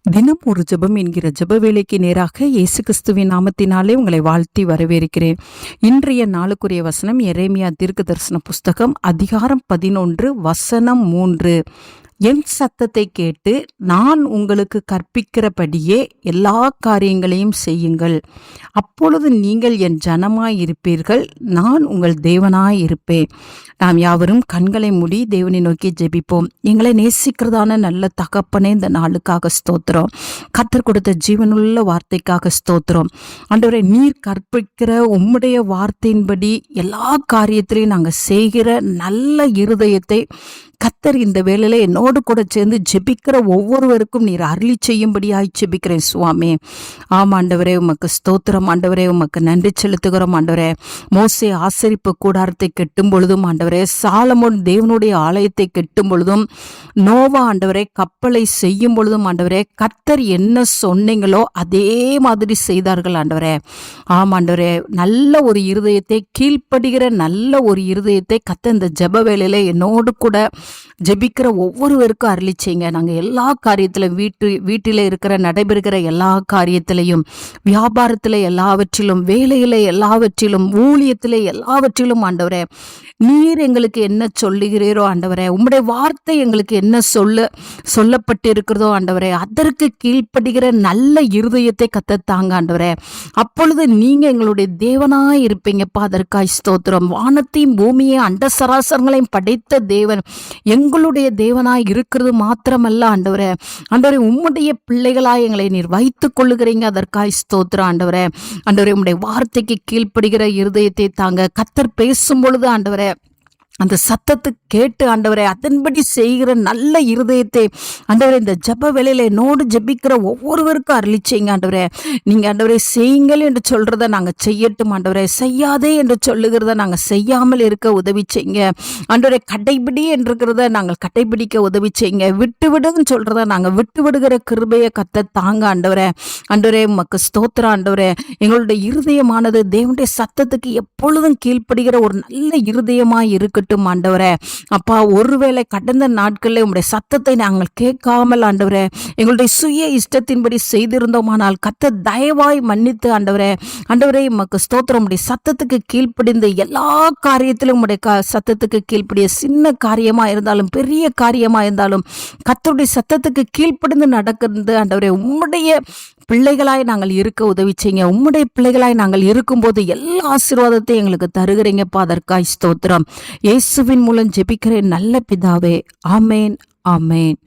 தினம் ஒரு ஜெபம் என்கிற ஜெப வேலைக்கு நேராக இயேசு கிறிஸ்துவின் நாமத்தினாலே உங்களை வாழ்த்தி வரவேற்கிறேன். இன்றைய நாளுக்குரிய வசனம் எரேமியா தீர்க்கதரிசன புஸ்தகம் அதிகாரம் 11 வசனம் 3. என் சத்தத்தை கேட்டு நான் உங்களுக்கு கற்பிக்கிறபடியே எல்லா காரியங்களையும் செய்யுங்கள். அப்பொழுது நீங்கள் என் ஜனமாயிருப்பீர்கள், நான் உங்கள் தேவனாயிருப்பேன். நாம் யாவரும் கண்களை மூடி தேவனை நோக்கி ஜெபிப்போம். எங்களை நேசிக்கிறதான நல்ல தகப்பனே, இந்த நாளுக்காக ஸ்தோத்திரம். கர்த்தர் கொடுத்த ஜீவனுள்ள வார்த்தைக்காக ஸ்தோத்திரம். ஆண்டவரே, நீர் கற்பிக்கிற உம்முடைய வார்த்தையின்படி எல்லா காரியத்திலையும் நாங்கள் செய்கிற நல்ல இருதயத்தை கர்த்தர் இந்த வேளையில என்னோடு கூட சேர்ந்து ஜெபிக்கிற ஒவ்வொருவருக்கும் நீர் அருளி செய்யும்படியாய் ஜெபிக்கிறேன் சுவாமி. ஆண்டவரே, உமக்கு ஸ்தோத்திரம். ஆண்டவரே, உமக்கு நன்றி செலுத்துகிறோம். ஆண்டவரே, மோசே ஆசரிப்பு கூடாரத்தை கெட்டும் பொழுதும், ஆண்டவரே சாலமோன் தேவனுடைய ஆலயத்தை கெட்டும் பொழுதும், நோவா ஆண்டவரே கப்பலை செய்யும் பொழுதும், ஆண்டவரே கர்த்தர் என்ன சொன்னீங்களோ அதே மாதிரி செய்தார்கள். ஆண்டவரே, ஆண்டவரே, நல்ல ஒரு இருதயத்தை, கீழ்ப்படுகிற நல்ல ஒரு இருதயத்தை கர்த்தர் இந்த ஜெப வேளையில என்னோடு கூட ஜெபிக்கிற ஒவ்வொருவருக்கும் அருளி செய்யுங்க. நாங்கள் எல்லா காரியத்திலும் வீட்டில் இருக்கிற நடைபெறுகிற எல்லா காரியத்திலையும், வியாபாரத்தில் எல்லாவற்றிலும், வேலையில் எல்லாவற்றிலும், ஊழியத்தில் எல்லாவற்றிலும் ஆண்டவரே நீர் எங்களுக்கு என்ன சொல்லுகிறீரோ ஆண்டவரே, உம்முடைய வார்த்தை எங்களுக்கு என்ன சொல்லப்பட்டு இருக்கிறதோ ஆண்டவரே, அதற்கு கீழ்ப்படுகிற நல்ல இருதயத்தை கத்தத்தாங்க ஆண்டவரே. அப்பொழுது நீங்க எங்களுடைய தேவனாய் இருப்பீங்கப்பா. அதற்காய் ஸ்தோத்திரம். வானத்தையும் பூமியை அண்ட சராசரங்களையும் படைத்த தேவன் எங்களுடைய தேவனாய் இருக்கிறது மாத்திரமல்ல ஆண்டவரே, உம்முடைய பிள்ளைகளாய் எங்களை நீர் வைத்துக் கொள்ளுகிறீங்க. அதற்காய் ஸ்தோத்திரம் ஆண்டவரே. உம்முடைய வார்த்தைக்கு கீழ்ப்படுகிற இருதயத்தை தாங்க. கர்த்தர் பேசும் பொழுது ஆண்டவரே அந்த சத்தத்தை கேட்டு ஆண்டவரே அதன்படி செய்கிற நல்ல இருதயத்தை ஆண்டவரே இந்த ஜெப வேளையில என்னோடு ஜெபிக்கிற ஒவ்வொருவருக்கும் அருளி செய்யுங்க ஆண்டவரே. நீங்க ஆண்டவரே செய்யுங்கள் என்று சொல்றத நாங்கள் செய்யட்டும் ஆண்டவரே, செய்யாதே என்று சொல்லுகிறத நாங்கள் செய்யாமல் இருக்க உதவி செய்யுங்க ஆண்டவரே. கடைபிடி என்றிருக்கிறத நாங்கள் கடைபிடிக்க உதவி செய்யுங்க. விட்டுவிடுன்னு சொல்றத நாங்கள் விட்டு விடுகிற கிருபையை கத்த தாங்க ஆண்டவரே. உமக்கு ஸ்தோத்திரம் ஆண்டவரே. எங்களுடைய இருதயமானது தேவனுடைய சத்தத்துக்கு எப்பொழுதும் கீழ்ப்படுகிற ஒரு நல்ல இருதயமாய் இருக்கட்டும் ஆண்டவரே. அப்பா, ஒருவேளை கடந்த நாட்களில் உங்களுடைய சத்தத்தை நாங்கள் கேட்காமல் ஆண்டவரே எங்களுடைய சுய இஷ்டத்தின்படி செய்திருந்தோமானால் கர்த்தர் தயவாய் மன்னித்து ஆண்டவரே. உமக்கு ஸ்தோத்திரம். உடைய சத்தத்துக்கு கீழ்ப்படிந்து எல்லா காரியத்திலும் உடைய சத்தத்துக்கு கீழ்ப்படிய, சின்ன காரியமா இருந்தாலும் பெரிய காரியமா இருந்தாலும் கர்த்தருடைய சத்தத்துக்கு கீழ்ப்படிந்து நடக்கிறது ஆண்டவரே. உம்முடைய பிள்ளைகளாய் நாங்கள் இருக்க உதவி செய்யுங்க. உம்முடைய பிள்ளைகளாய் நாங்கள் இருக்கும்போது எல்லா ஆசீர்வாதத்தையும் எங்களுக்கு தருகிறீங்கப்பா. அதற்காய் ஸ்தோத்திரம். இயேசுவின் மூலம் ஜெபிக்கிறேன் நல்ல பிதாவே. ஆமேன், ஆமேன்.